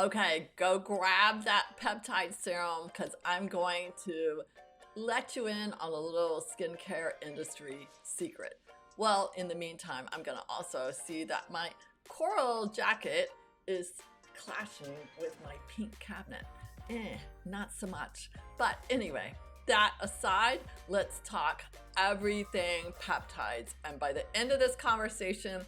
Okay, go grab that peptide serum because I'm going to let you in on a little skincare industry secret. Well, in the meantime, I'm going to also see that my coral jacket is clashing with my pink cabinet. Not so much. But anyway, that aside, let's talk everything peptides. And by the end of this conversation,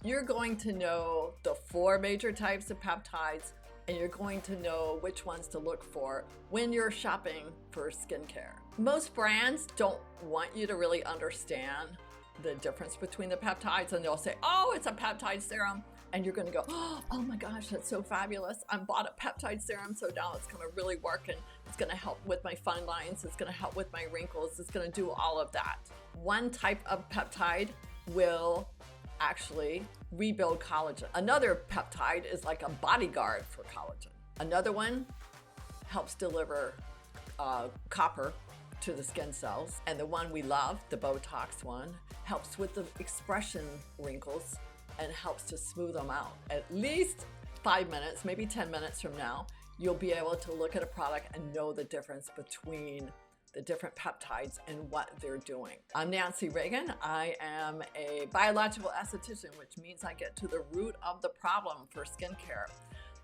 you're going to know the 4 major types of peptides, and you're going to know which ones to look for when you're shopping for skincare. Most brands don't want you to really understand the difference between the peptides, and they'll say, oh, it's a peptide serum. And you're gonna go, oh my gosh, that's so fabulous. I bought a peptide serum, so now it's gonna really work and it's gonna help with my fine lines, it's gonna help with my wrinkles, it's gonna do all of that. One type of peptide will actually rebuild collagen. Another peptide is like a bodyguard for collagen. Another one helps deliver copper to the skin cells. And the one we love, the Botox one, helps with the expression wrinkles and helps to smooth them out. At least 5 minutes, maybe 10 minutes from now, you'll be able to look at a product and know the difference between the different peptides and what they're doing. I'm Nancy Reagan. I am a biological esthetician, which means I get to the root of the problem for skincare.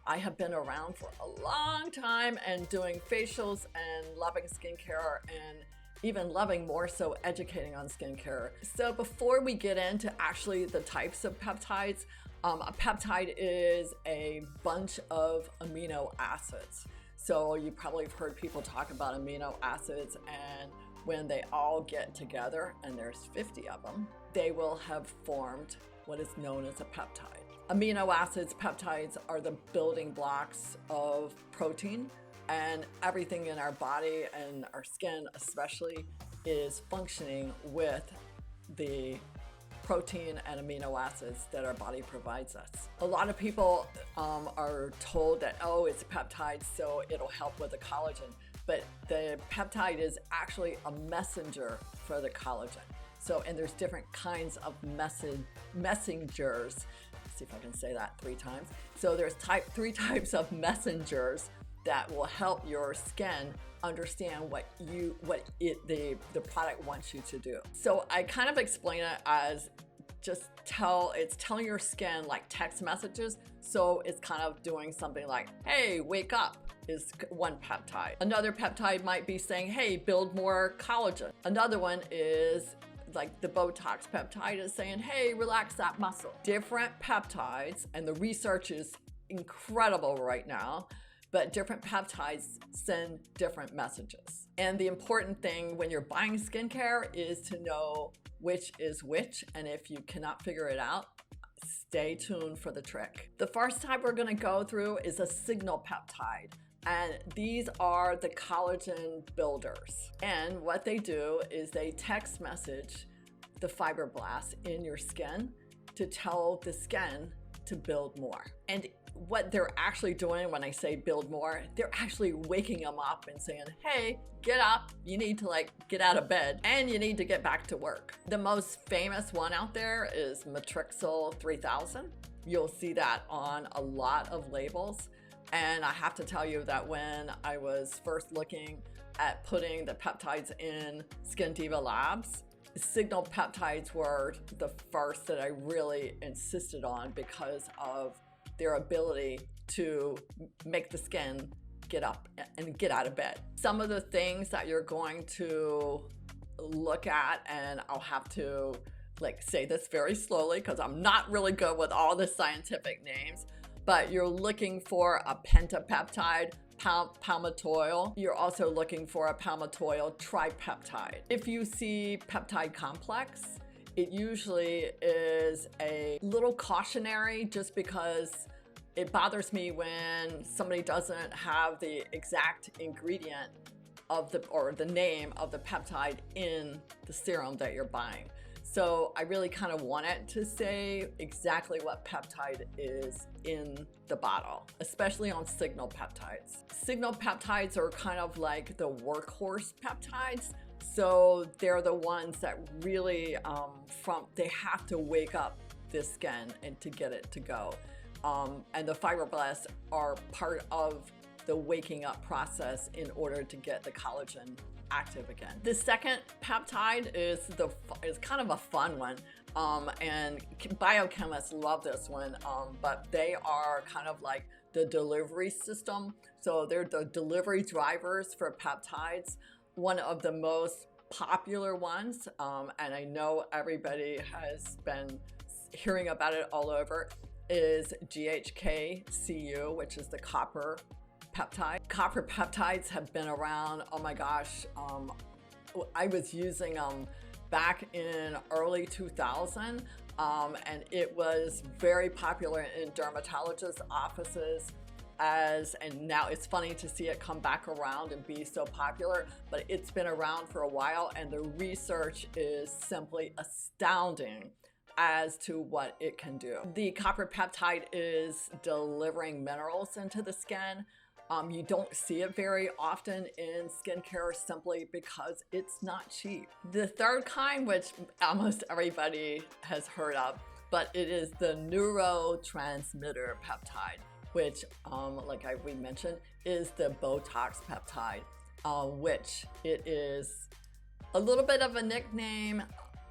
I have been around for a long time and doing facials and loving skincare and even loving more so educating on skincare. So before we get into actually the types of peptides, a peptide is a bunch of amino acids. So you probably have heard people talk about amino acids, and when they all get together, and there's 50 of them, they will have formed what is known as a peptide. Amino acids, peptides, are the building blocks of protein, and everything in our body and our skin especially is functioning with the protein and amino acids that our body provides us. A lot of people are told that, oh, it's a peptide, so it'll help with the collagen. But the peptide is actually a messenger for the collagen. So, and there's different kinds of messengers. Let's see if I can say that 3 times. So there's 3 types of messengers that will help your skin understand what the product wants you to do. So I kind of explain it as it's telling your skin like text messages. So it's kind of doing something like, hey, wake up is one peptide. Another peptide might be saying, hey, build more collagen. Another one is like the Botox peptide is saying, hey, relax that muscle. Different peptides, and the research is incredible right now, but different peptides send different messages. And the important thing when you're buying skincare is to know which is which, and if you cannot figure it out, stay tuned for the trick. The first type we're gonna go through is a signal peptide, and these are the collagen builders. And what they do is they text message the fibroblasts in your skin to tell the skin to build more. And what they're actually doing when I say build more, they're actually waking them up and saying, hey, get up, you need to get out of bed and you need to get back to work. The most famous one out there is Matrixyl 3000. You'll see that on a lot of labels. And I have to tell you that when I was first looking at putting the peptides in Skin Diva Labs, signal peptides were the first that I really insisted on because of their ability to make the skin get up and get out of bed. Some of the things that you're going to look at, and I'll have to say this very slowly because I'm not really good with all the scientific names, but you're looking for a pentapeptide, palmitoyl. You're also looking for a palmitoyl tripeptide. If you see peptide complex, it usually is a little cautionary just because it bothers me when somebody doesn't have the exact ingredient or the name of the peptide in the serum that you're buying. So I really kind of want it to say exactly what peptide is in the bottle, especially on signal peptides. Signal peptides are kind of like the workhorse peptides. So they're the ones that really, they have to wake up the skin and to get it to go. and the fibroblasts are part of the waking up process in order to get the collagen active again. The second peptide is kind of a fun one, and biochemists love this one, but they are kind of like the delivery system. So they're the delivery drivers for peptides. One of the most popular ones, and I know everybody has been hearing about it all over, is GHK-Cu, which is the copper peptide. Copper peptides have been around, oh my gosh, I was using them back in early 2000, and it was very popular in dermatologist offices, and now it's funny to see it come back around and be so popular, but it's been around for a while, and the research is simply astounding as to what it can do. The copper peptide is delivering minerals into the skin. You don't see it very often in skincare simply because it's not cheap. The third kind, which almost everybody has heard of, but it is the neurotransmitter peptide, which, like we mentioned, is the Botox peptide, which it is a little bit of a nickname,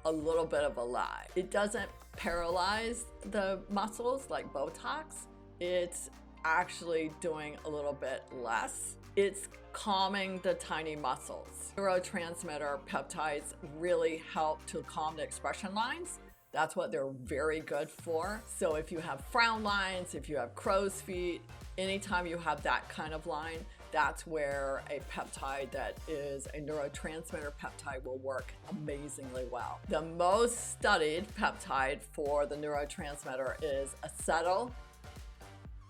a little bit of a lie. It doesn't paralyze the muscles like Botox. It's actually doing a little bit less. It's calming the tiny muscles. Neurotransmitter peptides really help to calm the expression lines. That's what they're very good for. So if you have frown lines, if you have crow's feet, anytime you have that kind of line, that's where a peptide that is a neurotransmitter peptide will work amazingly well. The most studied peptide for the neurotransmitter is acetyl.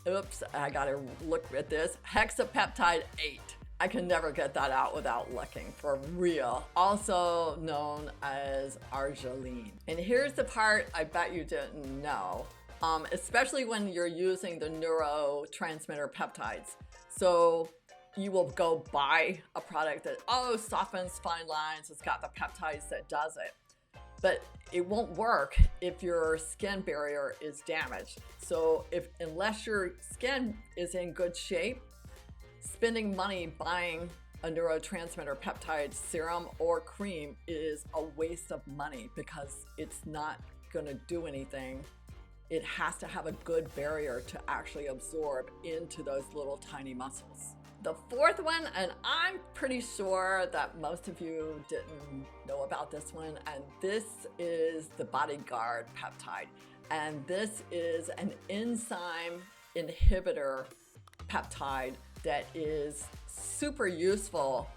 Oops, I gotta look at this. Hexapeptide 8. I can never get that out without looking, for real. Also known as arginine. And here's the part I bet you didn't know, especially when you're using the neurotransmitter peptides. So you will go buy a product that, softens fine lines, it's got the peptides that does it. But it won't work if your skin barrier is damaged. So unless your skin is in good shape, spending money buying a neurotransmitter peptide serum or cream is a waste of money because it's not gonna do anything. It has to have a good barrier to actually absorb into those little tiny muscles. The fourth one, and I'm pretty sure that most of you didn't know about this one, and this is the Bodyguard peptide. And this is an enzyme inhibitor peptide that is super useful,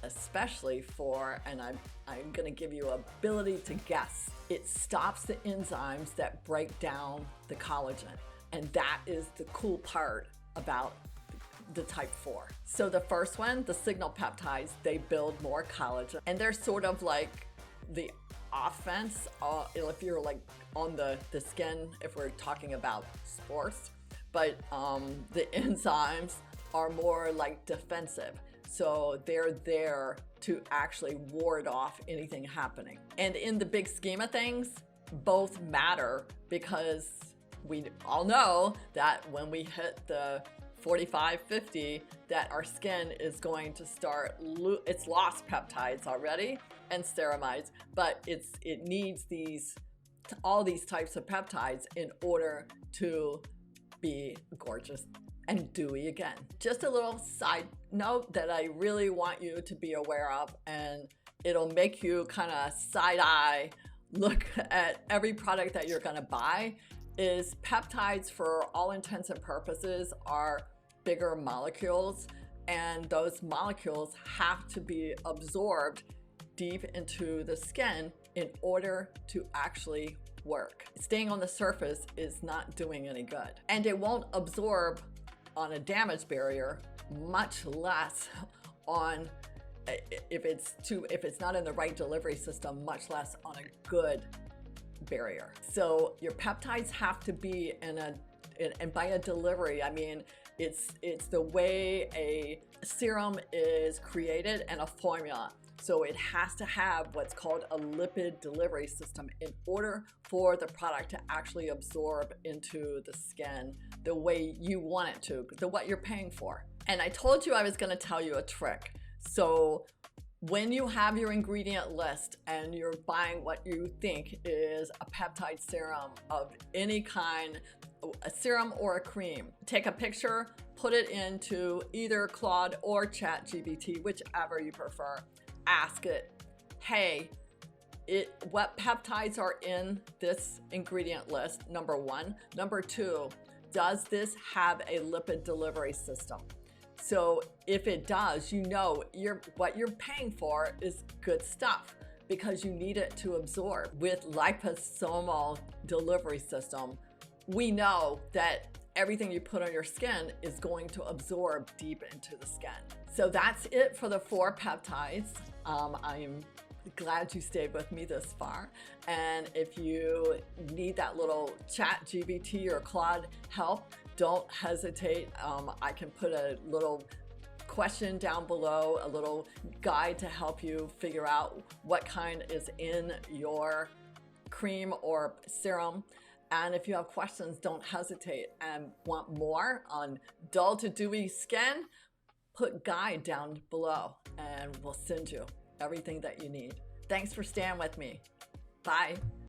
especially for, and I'm gonna give you an ability to guess. It stops the enzymes that break down the collagen. And that is the cool part about the type 4. So the first one, the signal peptides, they build more collagen, and they're sort of like the offense if you're like on the skin, if we're talking about sports, but the enzymes are more like defensive. So they're there to actually ward off anything happening. And in the big scheme of things, both matter because we all know that when we hit the 45, 50, that our skin is going to start, it's lost peptides already and ceramides, but it needs all these types of peptides in order to be gorgeous and dewy again. Just a little side note that I really want you to be aware of, and it'll make you kind of side-eye look at every product that you're gonna buy, is peptides, for all intents and purposes, are bigger molecules, and those molecules have to be absorbed deep into the skin in order to actually work. Staying on the surface is not doing any good, and it won't absorb on a damaged barrier, much less on if it's not in the right delivery system, much less on a good barrier. So your peptides have to be and by a delivery, I mean it's the way a serum is created and a formula. So it has to have what's called a lipid delivery system in order for the product to actually absorb into the skin the way you want it to, what you're paying for. And I told you I was going to tell you a trick. So when you have your ingredient list and you're buying what you think is a peptide serum of any kind, a serum or a cream, take a picture, put it into either Claude or ChatGPT, whichever you prefer. Ask it, hey, what peptides are in this ingredient list, number one. Number two, does this have a lipid delivery system? So if it does, you know what you're paying for is good stuff because you need it to absorb. With liposomal delivery system, we know that everything you put on your skin is going to absorb deep into the skin. So that's it for the 4 peptides. I'm glad you stayed with me this far. And if you need that little ChatGPT or Claude help, don't hesitate. I can put a little question down below, a little guide to help you figure out what kind is in your cream or serum. And if you have questions, don't hesitate. And want more on dull to dewy skin, put guide down below and we'll send you everything that you need. Thanks for staying with me. Bye.